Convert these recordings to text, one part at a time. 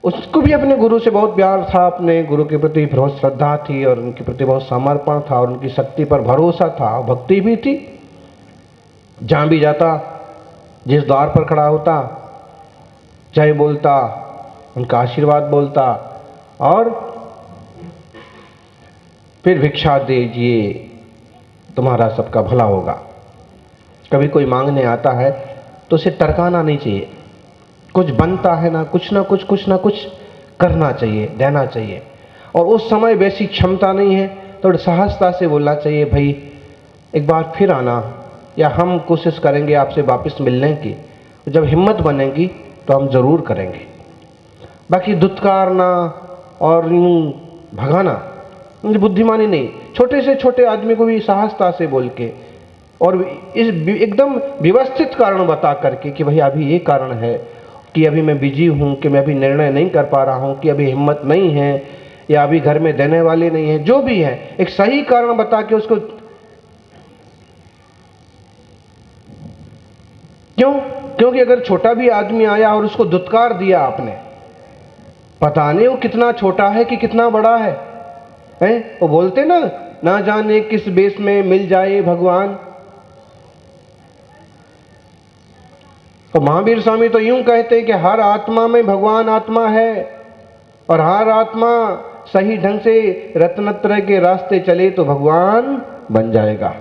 उसको भी अपने गुरु से बहुत प्यार था, अपने गुरु के प्रति बहुत श्रद्धा थी और उनके प्रति बहुत समर्पण था और उनकी शक्ति पर भरोसा था, भक्ति भी थी। जहाँ भी जाता, जिस द्वार पर खड़ा होता, जय बोलता, उनका आशीर्वाद बोलता और फिर भिक्षा दीजिए, तुम्हारा सबका भला होगा। कभी कोई मांगने आता है तो उसे टरकाना नहीं चाहिए। कुछ बनता है ना कुछ ना कुछ करना चाहिए, देना चाहिए। और उस समय वैसी क्षमता नहीं है, थोड़ी सहजता से बोलना चाहिए, भाई एक बार फिर आना, या हम कोशिश करेंगे आपसे वापस मिलने की। जब हिम्मत बनेगी तो हम जरूर करेंगे। बाकी दुत्कारना और यूं भगाना मुझे बुद्धिमानी नहीं। छोटे से छोटे आदमी को भी सहजता से बोल के और इस एकदम व्यवस्थित कारण बता करके कि भाई अभी ये कारण है कि अभी मैं बिजी हूँ, कि मैं अभी निर्णय नहीं कर पा रहा हूँ, कि अभी हिम्मत नहीं है, या अभी घर में देने वाले नहीं है, जो भी है एक सही कारण बता के उसको। क्यों? क्योंकि अगर छोटा भी आदमी आया और उसको दुत्कार दिया आपने, पता नहीं वो कितना छोटा है कि कितना बड़ा है, हैं? वो बोलते ना जाने किस बेस में मिल जाए भगवान। तो महावीर स्वामी तो यूं कहते हैं कि हर आत्मा में भगवान आत्मा है और हर आत्मा सही ढंग से रत्नत्रय के रास्ते चले तो भगवान बन जाएगा।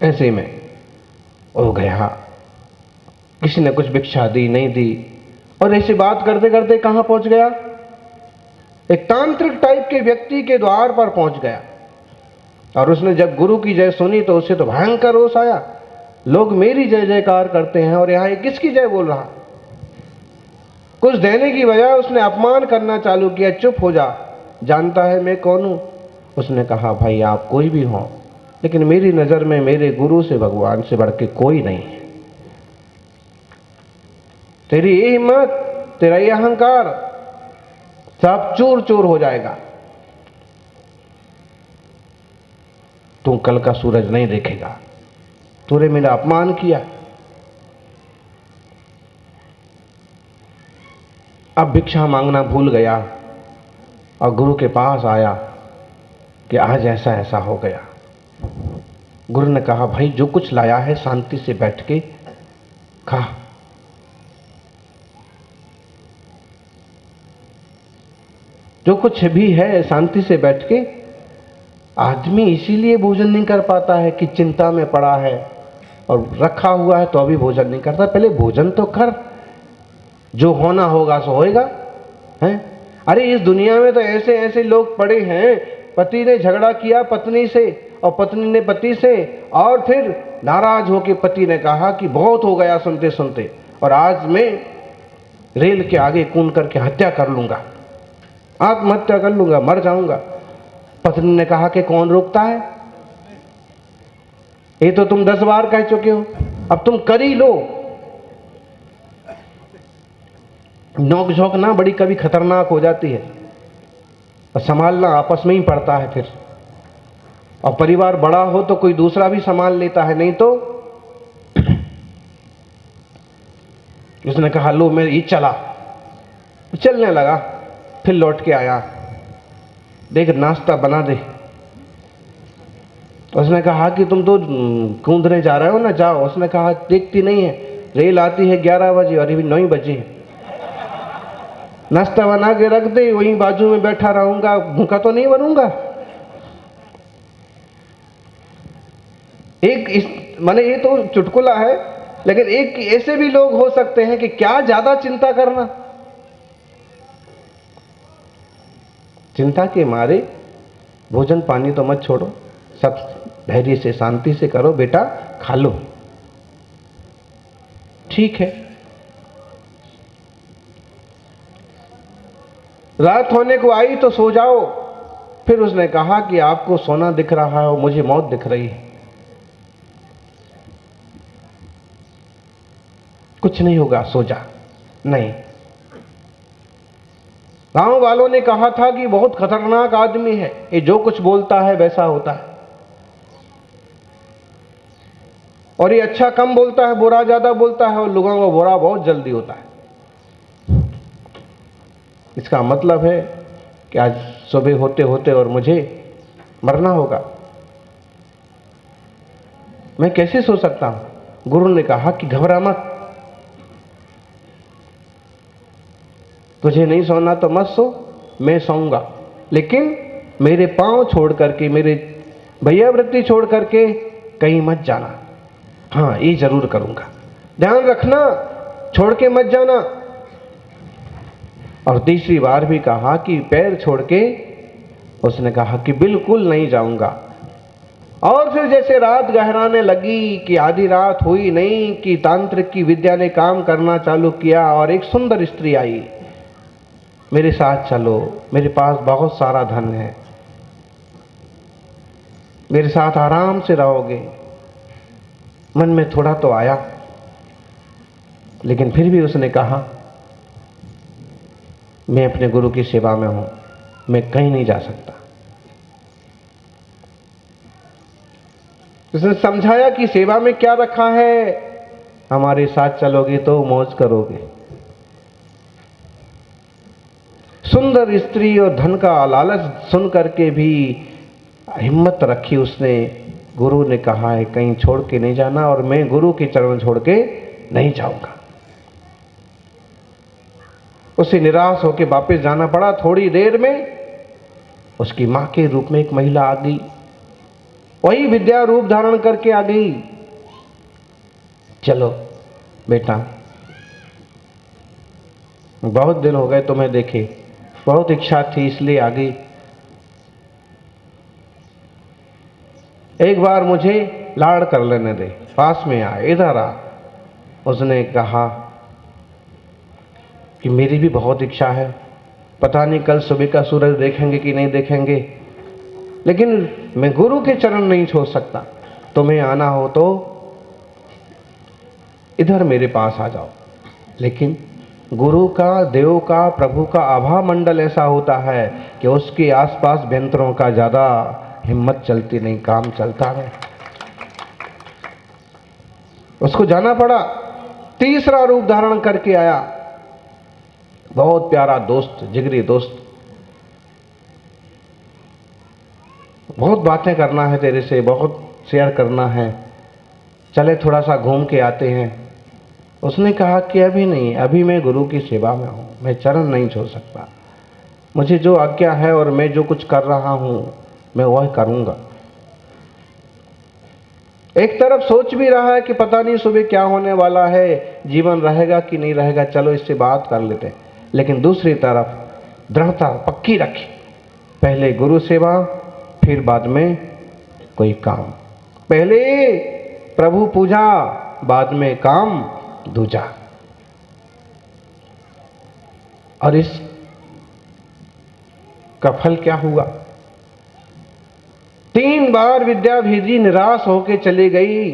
ऐसे में हो गया, किसी ने कुछ भिक्षा दी नहीं दी, और ऐसी बात करते करते कहां पहुंच गया? एक तांत्रिक टाइप के व्यक्ति के द्वार पर पहुंच गया। और उसने जब गुरु की जय सुनी तो उसे तो भयंकर रोष आया। लोग मेरी जय जयकार करते हैं और यहां ये किसकी जय बोल रहा? कुछ देने की बजाय उसने अपमान करना चालू किया। चुप हो जा, जानता है मैं कौन हूं? उसने कहा, भाई आप कोई भी हो, लेकिन मेरी नजर में मेरे गुरु से भगवान से बढ़ के कोई नहीं है। तेरी ये हिम्मत, तेरा ये अहंकार सब चूर चूर हो जाएगा। तू कल का सूरज नहीं देखेगा। तूने मेरा अपमान किया, अब भिक्षा मांगना भूल गया और गुरु के पास आया कि आज ऐसा ऐसा हो गया। गुरु ने कहा, भाई जो कुछ लाया है शांति से बैठ के खा। जो कुछ भी है शांति से बैठ के। आदमी इसीलिए भोजन नहीं कर पाता है कि चिंता में पड़ा है और रखा हुआ है तो अभी भोजन नहीं करता। पहले भोजन तो कर, जो होना होगा सो होएगा, हैं? अरे इस दुनिया में तो ऐसे ऐसे लोग पड़े हैं, पति ने झगड़ा किया पत्नी से और पत्नी ने पति से, और फिर नाराज होकर पति ने कहा कि बहुत हो गया सुनते सुनते, और आज मैं रेल के आगे कूद करके हत्या कर लूंगा, आत्महत्या कर लूंगा, मर जाऊंगा। पत्नी ने कहा कि कौन रोकता है, ये तो तुम 10 बार कह चुके हो, अब तुम कर ही लो। नोक झोंक ना बड़ी कभी खतरनाक हो जाती है और संभालना आपस में ही पड़ता है फिर। और परिवार बड़ा हो तो कोई दूसरा भी संभाल लेता है, नहीं तो। उसने कहा, लो मैं ये चला, चलने लगा, फिर लौट के आया, देख नाश्ता बना दे। उसने कहा कि तुम तो कूदने जा रहे हो ना, जाओ। उसने कहा, देखती नहीं है रेल आती है 11 बजे और अभी 9 बजे। नाश्ता बना के रख दे, वहीं बाजू में बैठा रहूंगा, भूखा तो नहीं बनूंगा। एक इस माने ये तो चुटकुला है, लेकिन एक ऐसे भी लोग हो सकते हैं कि क्या ज्यादा चिंता करना। चिंता के मारे भोजन पानी तो मत छोड़ो, सब धैर्य से शांति से करो, बेटा खा लो, ठीक है। रात होने को आई तो सो जाओ। फिर उसने कहा कि आपको सोना दिख रहा है, मुझे मौत दिख रही है, कुछ नहीं होगा, सो जा। नहीं, गांव वालों ने कहा था कि बहुत खतरनाक आदमी है, ये जो कुछ बोलता है वैसा होता है। और ये अच्छा कम बोलता है, बुरा ज्यादा बोलता है, और लोगों को बुरा बहुत जल्दी होता है। इसका मतलब है कि आज सुबह होते होते और मुझे मरना होगा। मैं कैसे सो सकता हूं? गुरु ने कहा कि घबरा मत, तुझे नहीं सोना तो मत सो, मैं सोऊंगा, लेकिन मेरे पांव छोड़ करके, मेरे भैयावृत्ति छोड़ करके कहीं मत जाना। हाँ, ये जरूर करूंगा, ध्यान रखना, छोड़ के मत जाना। और तीसरी बार भी कहा कि पैर छोड़ के, उसने कहा कि बिल्कुल नहीं जाऊंगा। और फिर जैसे रात गहराने लगी कि आधी रात हुई नहीं कि तांत्रिक की विद्या ने काम करना चालू किया और एक सुंदर स्त्री आई, मेरे साथ चलो, मेरे पास बहुत सारा धन है, मेरे साथ आराम से रहोगे। मन में थोड़ा तो आया, लेकिन फिर भी उसने कहा मैं अपने गुरु की सेवा में हूं, मैं कहीं नहीं जा सकता। उसने समझाया कि सेवा में क्या रखा है, हमारे साथ चलोगे तो मौज करोगे। सुंदर स्त्री और धन का लालच सुन करके भी हिम्मत रखी उसने। गुरु ने कहा है कहीं छोड़ के नहीं जाना, और मैं गुरु के चरण छोड़ के नहीं जाऊंगा। उसे निराश होकर वापस जाना पड़ा। थोड़ी देर में उसकी मां के रूप में एक महिला आ गई, वही विद्या रूप धारण करके आ गई। चलो बेटा, बहुत दिन हो गए तुम्हें देखे, बहुत इच्छा थी इसलिए आ गई, एक बार मुझे लाड़ कर लेने दे, पास में आ, इधर आ। उसने कहा कि मेरी भी बहुत इच्छा है, पता नहीं कल सुबह का सूरज देखेंगे कि नहीं देखेंगे, लेकिन मैं गुरु के चरण नहीं छोड़ सकता। तुम्हें आना हो तो इधर मेरे पास आ जाओ। लेकिन गुरु का, देव का, प्रभु का आभा मंडल ऐसा होता है कि उसके आसपास व्यंतरों का ज्यादा हिम्मत चलती नहीं, काम चलता है। उसको जाना पड़ा। तीसरा रूप धारण करके आया, बहुत प्यारा दोस्त, जिगरी दोस्त, बहुत बातें करना है तेरे से, बहुत शेयर करना है, चले थोड़ा सा घूम के आते हैं। उसने कहा कि अभी नहीं, अभी मैं गुरु की सेवा में हूं, मैं चरण नहीं छोड़ सकता, मुझे जो आज्ञा है और मैं जो कुछ कर रहा हूं मैं वह करूंगा। एक तरफ सोच भी रहा है कि पता नहीं सुबह क्या होने वाला है, जीवन रहेगा कि नहीं रहेगा, चलो इससे बात कर लेते हैं। लेकिन दूसरी तरफ दृढ़ता पक्की रखी, पहले गुरु सेवा, फिर बाद में कोई काम, पहले प्रभु पूजा, बाद में काम दूजा। और इस का फल क्या हुआ? 3 बार विद्या भेजी, निराश होके चली गई।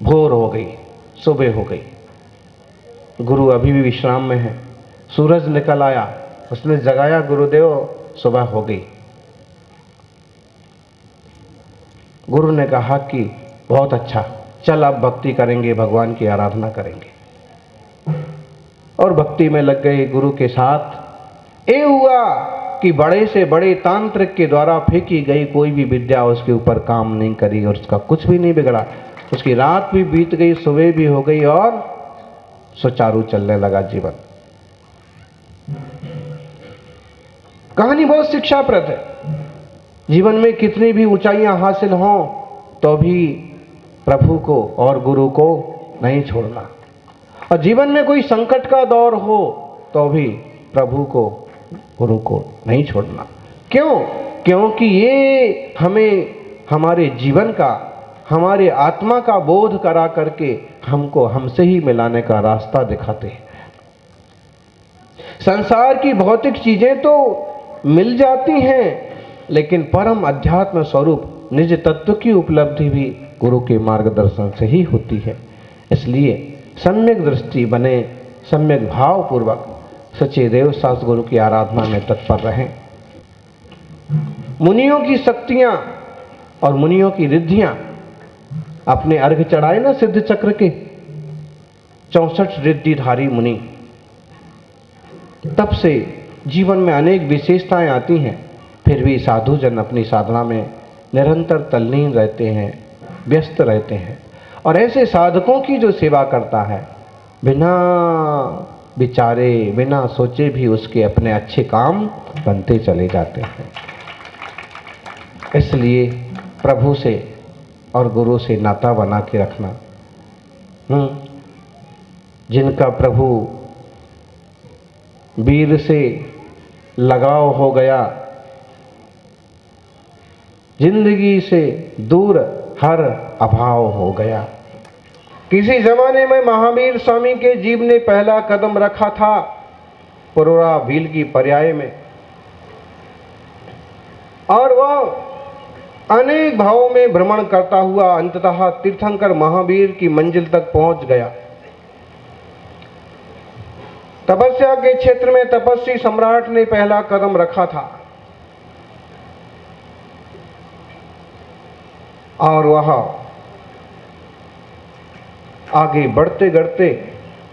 भोर हो गई, सुबह हो गई, गुरु अभी भी विश्राम में है। सूरज निकल आया, उसने जगाया, गुरुदेव सुबह हो गई। गुरु ने कहा कि बहुत अच्छा, चल अब भक्ति करेंगे, भगवान की आराधना करेंगे। और भक्ति में लग गए गुरु के साथ। ये हुआ कि बड़े से बड़े तांत्रिक के द्वारा फेंकी गई कोई भी विद्या उसके ऊपर काम नहीं करी और उसका कुछ भी नहीं बिगड़ा। उसकी रात भी बीत गई, सुबह भी हो गई और सुचारू चलने लगा जीवन। कहानी बहुत शिक्षाप्रद है। जीवन में कितनी भी ऊंचाइयां हासिल हों तो भी प्रभु को और गुरु को नहीं छोड़ना, और जीवन में कोई संकट का दौर हो तो भी प्रभु को, गुरु को नहीं छोड़ना। क्यों? क्योंकि ये हमें हमारे जीवन का, हमारे आत्मा का बोध करा करके हमको हमसे ही मिलाने का रास्ता दिखाते हैं। संसार की भौतिक चीजें तो मिल जाती हैं, लेकिन परम अध्यात्म स्वरूप निज तत्व की उपलब्धि भी गुरु के मार्गदर्शन से ही होती है। इसलिए सम्यक दृष्टि बने, सम्यक भाव पूर्वक सच्चे देव शास्त्र गुरु की आराधना में तत्पर रहें। मुनियों की शक्तियां और मुनियों की रिद्धियां अपने अर्घ चढ़ाए ना सिद्ध चक्र के 64 रिद्धिधारी मुनि, तब से जीवन में अनेक विशेषताएं आती हैं, फिर भी साधु जन अपनी साधना में निरंतर तल्लीन रहते हैं, व्यस्त रहते हैं। और ऐसे साधकों की जो सेवा करता है, बिना विचारे बिना सोचे भी उसके अपने अच्छे काम बनते चले जाते हैं। इसलिए प्रभु से और गुरु से नाता बना के रखना। जिनका प्रभु वीर से लगाव हो गया, जिंदगी से दूर हर अभाव हो गया। किसी जमाने में महावीर स्वामी के जीव ने पहला कदम रखा था पुरोरा भील की पर्याय में, और वह अनेक भावों में भ्रमण करता हुआ अंततः तीर्थंकर महावीर की मंजिल तक पहुंच गया। तपस्या के क्षेत्र में तपस्वी सम्राट ने पहला कदम रखा था, और वह आगे बढ़ते बढ़ते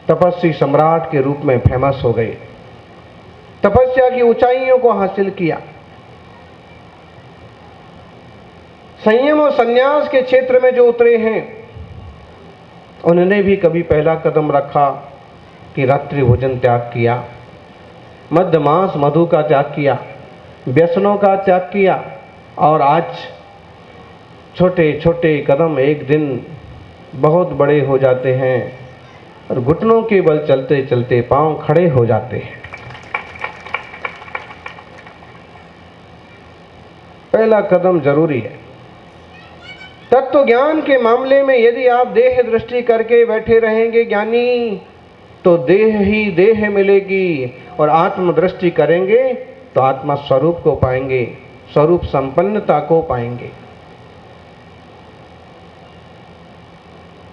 तपस्वी सम्राट के रूप में फेमस हो गए, तपस्या की ऊंचाइयों को हासिल किया। संयम और संन्यास के क्षेत्र में जो उतरे हैं, उन्होंने भी कभी पहला कदम रखा कि रात्रि भोजन त्याग किया, मध्य मांस मधु का त्याग किया, व्यसनों का त्याग किया, और आज छोटे छोटे कदम एक दिन बहुत बड़े हो जाते हैं और घुटनों के बल चलते चलते पांव खड़े हो जाते हैं। पहला कदम जरूरी है। तत्व ज्ञान के मामले में यदि आप देह दृष्टि करके बैठे रहेंगे ज्ञानी, तो देह ही देह मिलेगी, और आत्म दृष्टि करेंगे तो आत्मा स्वरूप को पाएंगे, स्वरूप संपन्नता को पाएंगे।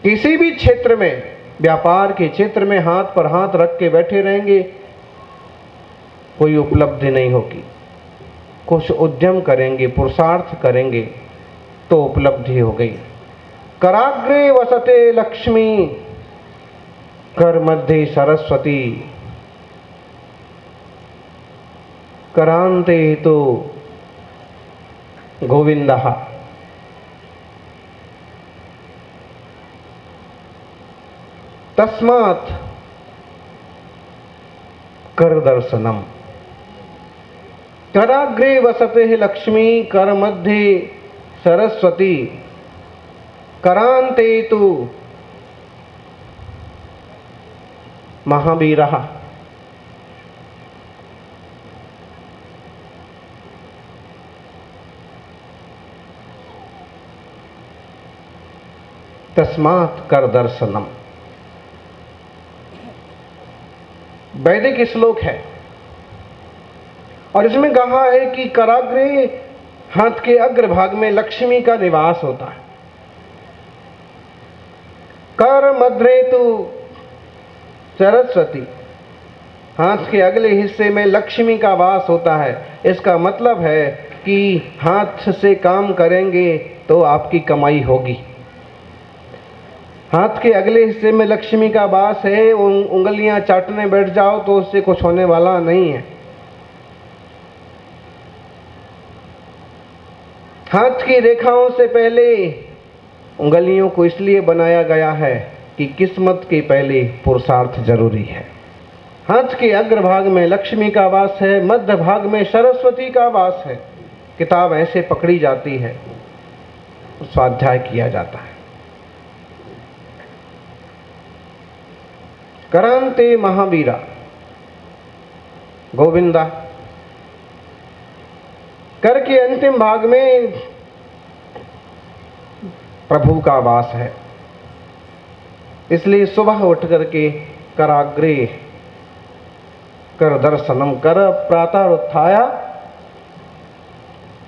किसी भी क्षेत्र में, व्यापार के क्षेत्र में हाथ पर हाथ रख के बैठे रहेंगे, कोई उपलब्धि नहीं होगी। कुछ उद्यम करेंगे, पुरुषार्थ करेंगे तो उपलब्धि हो गई। कराग्रे वसते लक्ष्मी, कर मध्य सरस्वती, करांते तो गोविंदः। तस्मात् कर दर्शनम। कराग्रे वसते लक्ष्मी, कर मध्य सरस्वती, करांते तु महावीरः। तस्मात् कर दर्शनम वैदिक श्लोक है, और इसमें कहा है कि कराग्रे, हाथ के अग्रभाग में लक्ष्मी का निवास होता है। कर मध्य तु सरस्वती, हाथ के अगले हिस्से में लक्ष्मी का वास होता है। इसका मतलब है कि हाथ से काम करेंगे तो आपकी कमाई होगी। हाथ के अगले हिस्से में लक्ष्मी का वास है, उंगलियां चाटने बैठ जाओ तो उससे कुछ होने वाला नहीं है। हाथ की रेखाओं से पहले उंगलियों को इसलिए बनाया गया है कि किस्मत के पहले पुरुषार्थ जरूरी है। हाथ के अग्रभाग में लक्ष्मी का वास है, मध्य भाग में सरस्वती का वास है। किताब ऐसे पकड़ी जाती है, स्वाध्याय किया जाता है। करांते महावीरा गोविंदा, कर के अंतिम भाग में प्रभु का वास है। इसलिए सुबह उठ करके कराग्रे कर दर्शनम, कर प्रातः उत्थाया,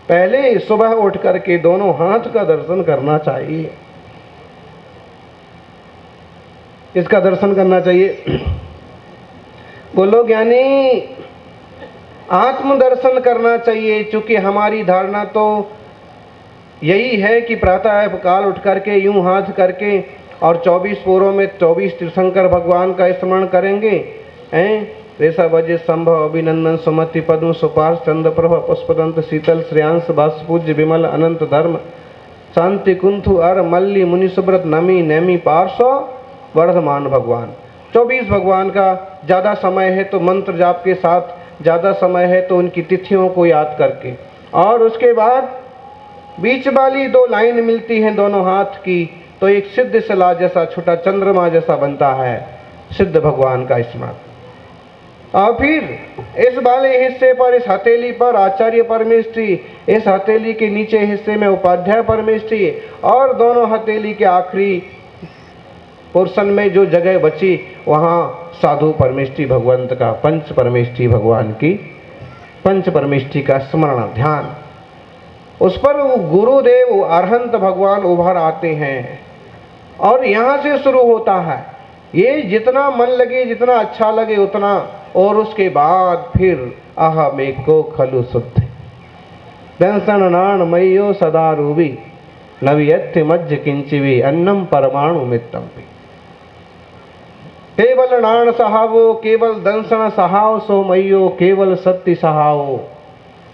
पहले सुबह उठ करके दोनों हाथ का दर्शन करना चाहिए। इसका दर्शन करना चाहिए। बोलो ज्ञानी, आत्म दर्शन करना चाहिए, क्योंकि हमारी धारणा तो यही है कि प्रातः काल उठ करके यूं हाथ करके और 24 पोरों में 24 तीर्थंकर भगवान का स्मरण करेंगे। रेसा बजे संभव अभिनंदन सुमति पद्म सुपार्श चंद्र प्रभ पुष्पदंत शीतल श्रेयांश भास पूज्य विमल अनंत धर्म शांति कुंथु अर मल्ली मुनि सुब्रत नमी नैमी पार्श्व वर्धमान भगवान। 24 भगवान का ज़्यादा समय है तो मंत्र जाप के साथ, ज़्यादा समय है तो उनकी तिथियों को याद करके, और उसके बाद बीच वाली 2 लाइन मिलती हैं दोनों हाथ की, तो एक सिद्ध शिला जैसा छोटा चंद्रमा जैसा बनता है सिद्ध भगवान का स्मरण। और फिर इस वाले हिस्से पर, इस हथेली पर आचार्य परमेष्ठी, इस हथेली के नीचे हिस्से में उपाध्याय परमेष्ठी, और दोनों हथेली के आखिरी पोर्शन में जो जगह बची वहाँ साधु परमेष्ठी भगवंत का, पंच परमेष्ठी भगवान की पंच परमेष्ठी का स्मरण ध्यान। उस पर गुरुदेव अरहंत भगवान उभर आते हैं और यहाँ से शुरू होता है। ये जितना मन लगे, जितना अच्छा लगे उतना, और उसके बाद फिर अहम एको खलु शुद्ध दंसन नाण मयो सदा रूबी नवियत्य मज्ज किंचिवी अन्नम परमाणु मित्तम भी। केवल नाण सहावो केवल दंसन सहाव सो मयो केवल सत्य सहावो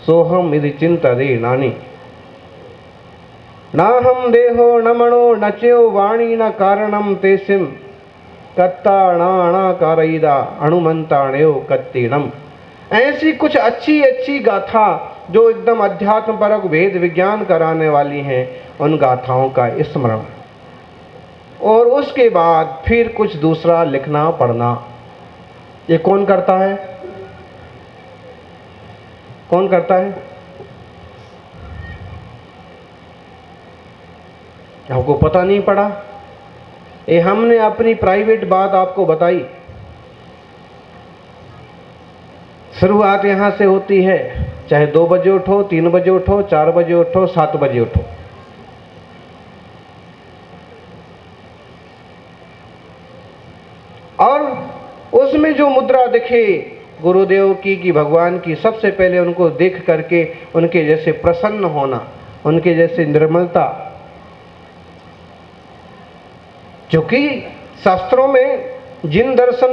सोहम यदि चिंता दे नानी ना हम देहो न मणो न च्यो वाणी न कारणम तेसिम कत्ता कारईदा अणुमंताण्यो कत्तीणम। ऐसी कुछ अच्छी अच्छी गाथा जो एकदम अध्यात्म परक वेद विज्ञान कराने वाली हैं, उन गाथाओं का स्मरण, और उसके बाद फिर कुछ दूसरा लिखना पढ़ना। ये कौन करता है? कौन करता है? आपको पता नहीं पड़ा? ये हमने अपनी प्राइवेट बात आपको बताई। शुरुआत यहाँ से होती है, चाहे 2 बजे उठो, 3 बजे उठो, 4 बजे उठो, 7 बजे उठो। और उसमें जो मुद्रा दिखे गुरुदेव की कि भगवान की, सबसे पहले उनको देख करके उनके जैसे प्रसन्न होना, उनके जैसे निर्मलता, जो कि शास्त्रों में जिन दर्शन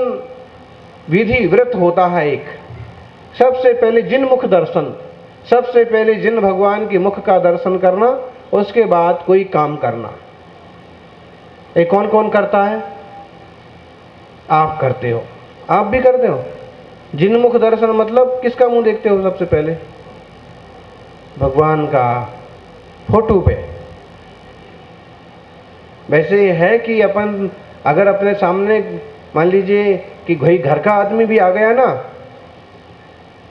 विधि व्रत होता है एक, सबसे पहले जिन मुख दर्शन, सबसे पहले जिन भगवान के मुख का दर्शन करना, उसके बाद कोई काम करना। ये कौन कौन करता है? आप करते हो, आप भी करते हो। जिन मुख दर्शन मतलब किसका मुंह देखते हो? सबसे पहले भगवान का, फोटो पे। वैसे है कि अपन अगर अपने सामने मान लीजिए कि कोई घर का आदमी भी आ गया ना,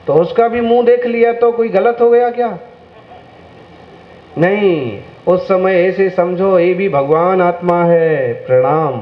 तो उसका भी मुंह देख लिया तो कोई गलत हो गया क्या? नहीं, उस समय ऐसे समझो ये भी भगवान आत्मा है। प्रणाम।